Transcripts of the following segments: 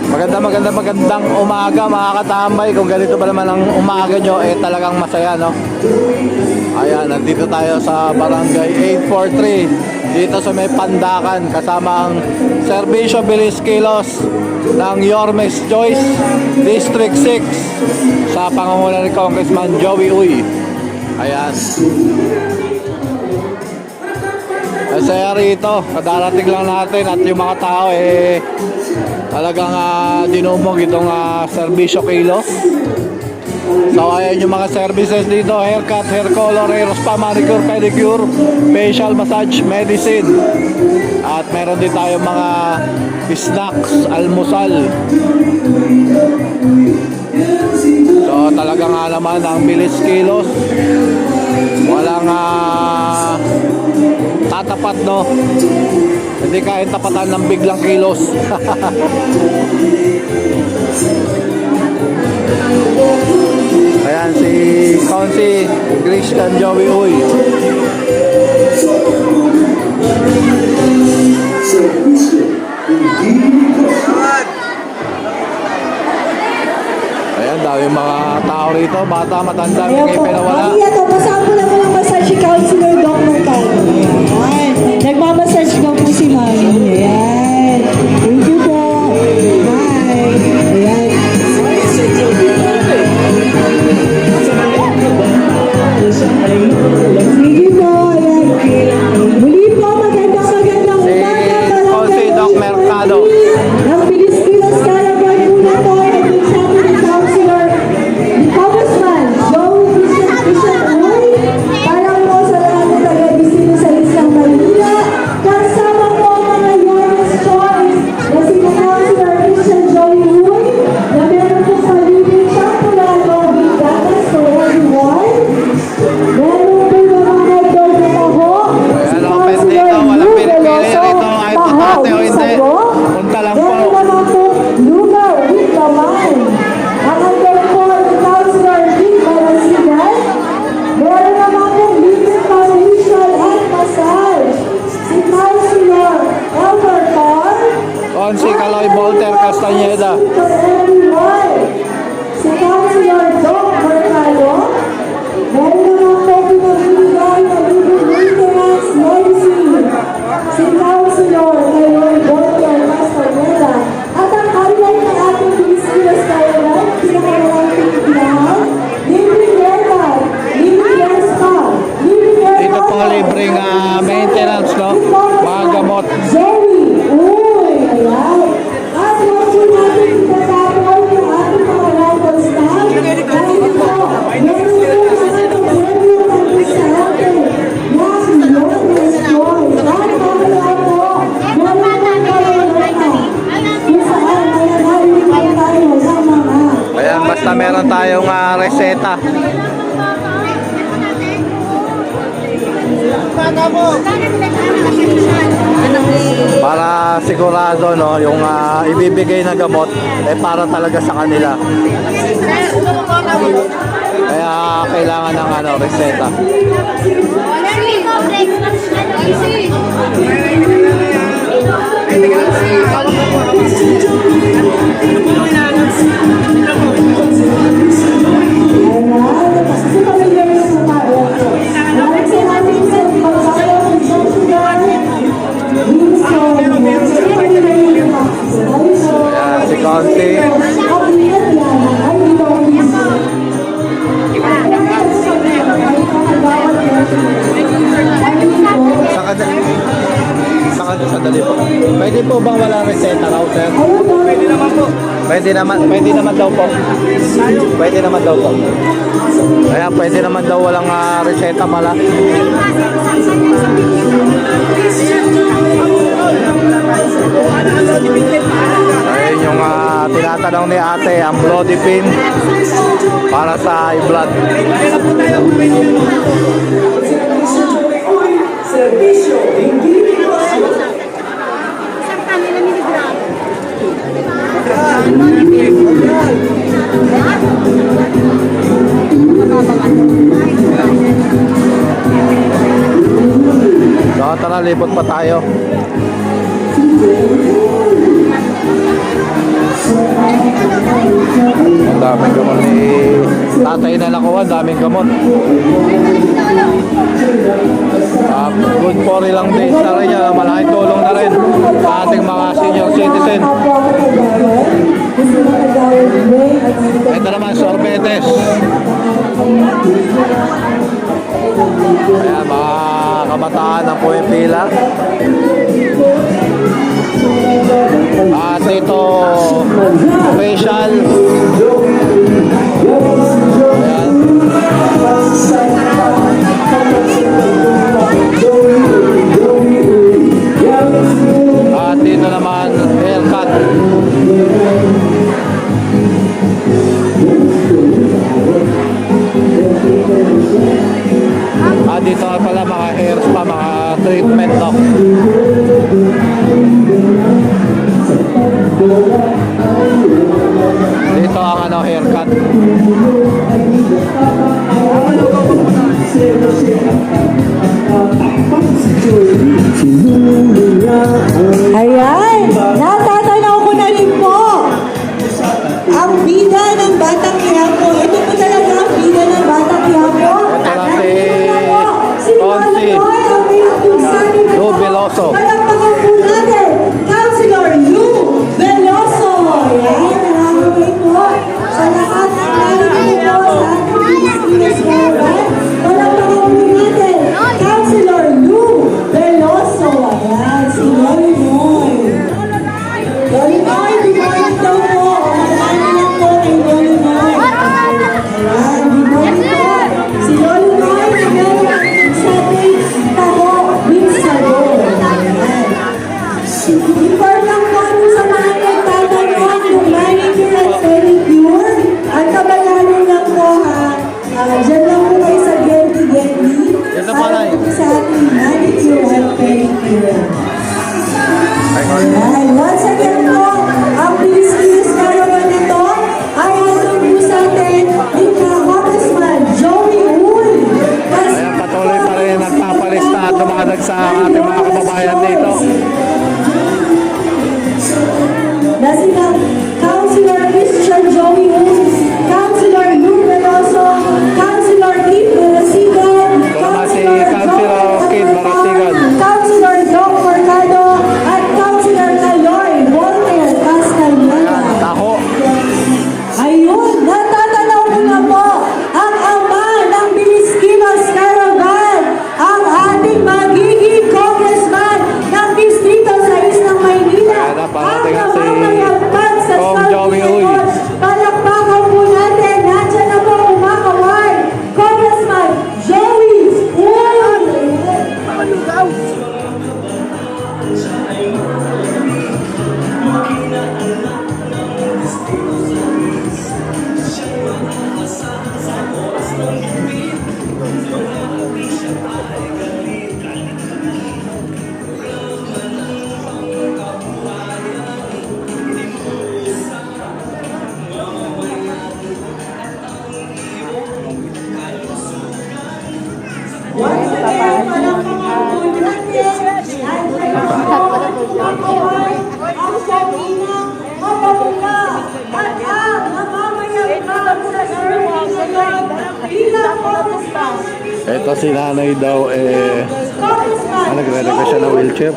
Magandang umaga mga katambay. Kung ganito pa naman ang umaga nyo, talagang masaya, no? Ayan, nandito tayo sa Barangay 843 dito sa may Pandakan, kasama ang Serbisyo Bilis Kilos ng Yormes Choice District 6 sa pangunguna ni Congressman Joey Uy. Ayan, masaya rito, kadarating lang natin at yung mga tao talagang dinumog itong Serbisyo Kilos. So ayan yung mga services dito: haircut, hair color, hair spa, manicure, pedicure, facial massage, medicine. At meron din tayo mga snacks, almusal. So talaga nga naman ang Bilis Kilos, walang tatapat, no? Hindi kaya tapatan ng biglang kilos. Ayan si Consi Christian Joey Uy. Ayan, daming mga tao rito, bata, matanda, may pinawala. Ayan po, pasama na po ng massage si Councilor Doc Mercado. Ayan, nagmamassage daw po si Mami. Ayan, thank you po. Hi. Ayan. Sige po, ayan. Muli po, magandang umaga. Si Doc Mercado. Ang Bilis Kilos Calabar po na po ay nagsabi ni Councilor Congressman Joey Christian Uy, para po sa lahat ng taga-bisino sa Isang Maynila, kasama po ang mga Yormes Choice na si Councilor Christian Joey Uy, na meron po kalibing Champorado, Bigatas for everyone. Meron po yung mga dog na taho, si Councilor Lou Veloso, tahaw sa go. Punta lang po. Meron naman po lugaw with laman. Ang andyan po ay Councilor Vic Barasigan. Meron naman po liquid facial and massage. Si Councilor Elmer Paul. Consi Caloy Volter Castañeda. For everyone. Si Councilor Doc Mercado. Meron naman po pinag-ibigay na liquid maintenance medicine. Si Councilor Caloy Volter Castañeda. At ang highlight ng ating Bilis Kilos Calabar, pinakamalang pinagbilahan, libreng haircut, libreng hair spa, libreng hair Dito po color, libreng maintenance, no? Mga gamot. Joey Uy, ayan. At huwag po natin itatapon yung ating mga local staff. Dahil po, meron po mga pag-review ng restaurante ng Yormes Choice. At mamaya po, meron po tayo kung saan mananalipan tayo ng mga Ayan, basta meron tayong reseta. Para sigurado, no, yung ibibigay na gamot para talaga sa kanila. Kaya kailangan ng reseta. Ayan, si Consi. Sandali po. Pwede po bang wala reseta, router? Pwede naman po. Pwede naman daw po. Pwede naman daw po. Kaya pwede naman daw walang reseta mala. Ayun yung tinatanong ni ate, ang bloody pin para sa eye blood. Servisyo, hindi So, tara, lipot pa tayo. daming gamot ni tatay na nakuha, daming gamot. Good for ilang days na rin yan. Malaking tulong na rin sa ating mga senior citizen. Ito naman, sorbetes. Ayan, mga kabataan ang pumipila. At ito, special. Ayan. At dito naman, haircut. At dito pala mga hair spa, mga treatment, no? Dito ang ano, haircut. Ayan, natatanaw ko na rin po ang bida ng Batang Quiapo. Ito po talaga ang bida ng Batang Quiapo. Ito na si Consi Lou Veloso. Palakpakan po natin, Councilor Lou Veloso. Ayan, nakakawin po sa lahat ng nalito po sa ating Pilipinas Caravan. Palakpakan po natin, Councilor Lou Veloso. Ayan, si Loli Moy. Loli Moy, bigyan daw po. Ano lang po kay Loli Moy. Ayan, bigyan po. Si Loli Moy, bigyan sa ating taho, Winsado. Ayan. Important po sa mga nagtatanong yung manicure at pedicure. Ang kabayaran lang po ha. Diyan lang po kayo sa Genty. Ito pa na Para po sa ating manicure at pedicure. Ayan. Once again po, ang Pilipinas Caravan nito ay handog po sa atin ni Congressman Joey Uy. Ayan, patuloy pa rin nagpapalista at dumadag sa ating mga kababayan dito. Na sina Councilor Christian Joey Uy, Councilor Lou Veloso, Councilor Keith Marasigan, Councilor Keith Marasigan, Councilor Doc Mercado, at Councilor Caloy Walter Castañeda. Taho. Ayun, natatanaw ko na po ang ama ng Pilipinas Caravan, ang ating magiging congressman ng Distrito 6 ng Maynila. Ayan na, parating na si namamayagpag sa Kong South Joey Uy. Quezon. Palakpakan po natin, nandiyan na po umakaway, Congressman Joey Uy. Once again, palakpakan po natin ang umakaway, ang Sabina, Mapapula, at ang namamayagpag sa service ngayon bilang congressman. Ito si nanay daw nagre-request siya ng wheelchair.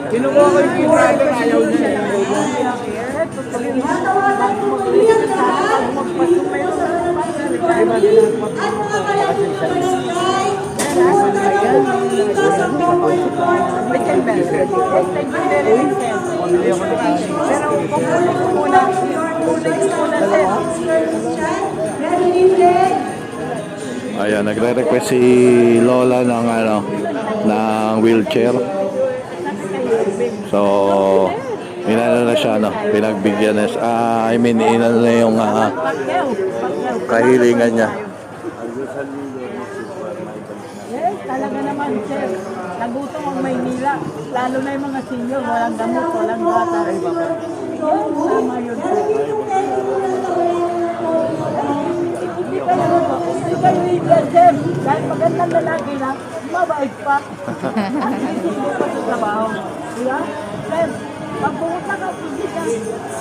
Kinuha ko yung brother, ayaw niya. Matawagan po muli ang lahat. At mga kalapit na barangay, pumunta na po kami dito sa Common Court. Ayan, nagre-request si Lola ng ng wheelchair. So, inano na siya, pinagbigyan na siya. Inano na yung kahilingan niya. Yes, talaga naman, sir. Nagutom ang Maynila. Lalo na yung mga senior, walang gamot, walang bata. Yes, tama yun. Hindi ka naman, hindi ka leader, sir. Dahil magandang lalaki na, mabait pa. Hindi pa sa trabaho. Diba? Sir, pag pumunta ka, hindi ka.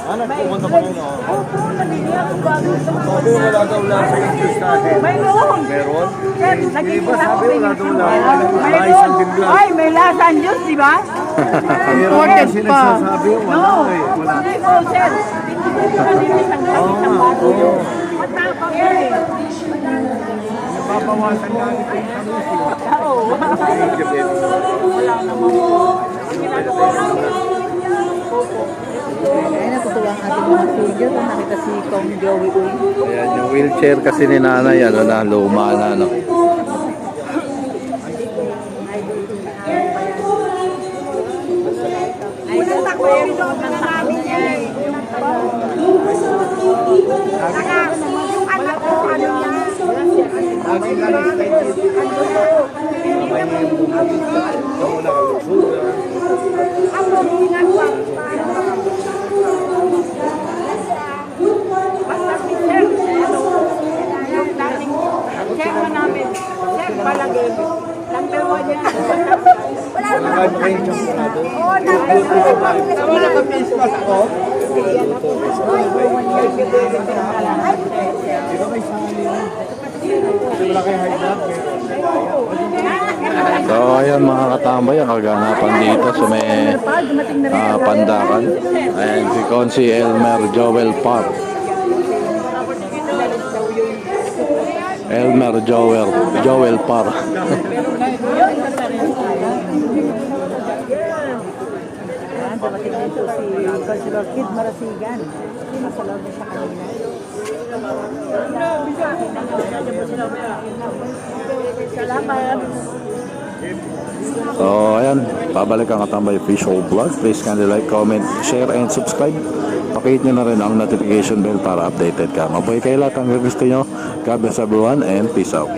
Pumunta pa ngayon, oh. Opo, nabili ako bago sa mga Sabi mo wala daw lang sa interest natin. Mayroon. Meron? Sir, nakikita ko sabi wala daw lang. Mayroon. Ay, may lasang Diyos, di ba? Imported pa. Sinasabi, wala No. eh. Wala. Hindi ko, sir. Hindi ko kanina isang baso. Matapang yan eh. Nababawasan na ito yung tamis. Oo. Wala namang ginagawa. Ay, natutuwa ang ating mga video kung nakita si Kong Joey Uy. Ayan, yung wheelchair kasi ni nanay, ano na, luma na, no? Ay, ko yung na namin yan. Yung anak ko, ano yan? Lagi ka lang sa interest. May wala ka lusog. Ako, ginagawa. Basta si Sir, ano, yung dating chairman namin, Sir Balagay, number 1 yan. Wala naman ako champion. Oo, number 1. Wala ka face mask ako? Wala kayo high blood. So, ayan mga katambay, ang kaganapan dito sa may Pandakan. Ayan, si Consi Elmer Joel Park. Elmer Joel Park. Dumating dito si Councilor Kid Marasigan. Nasa loob na siya kanina. Salamat. So, ayan, pabalik ang Katambay Official Vlog. Please kindly like, comment, share, and subscribe. Pakihit nyo na rin ang notification bell para updated ka. Mabuhay kayo lahat hanggang gusto nyo. God bless everyone and peace out.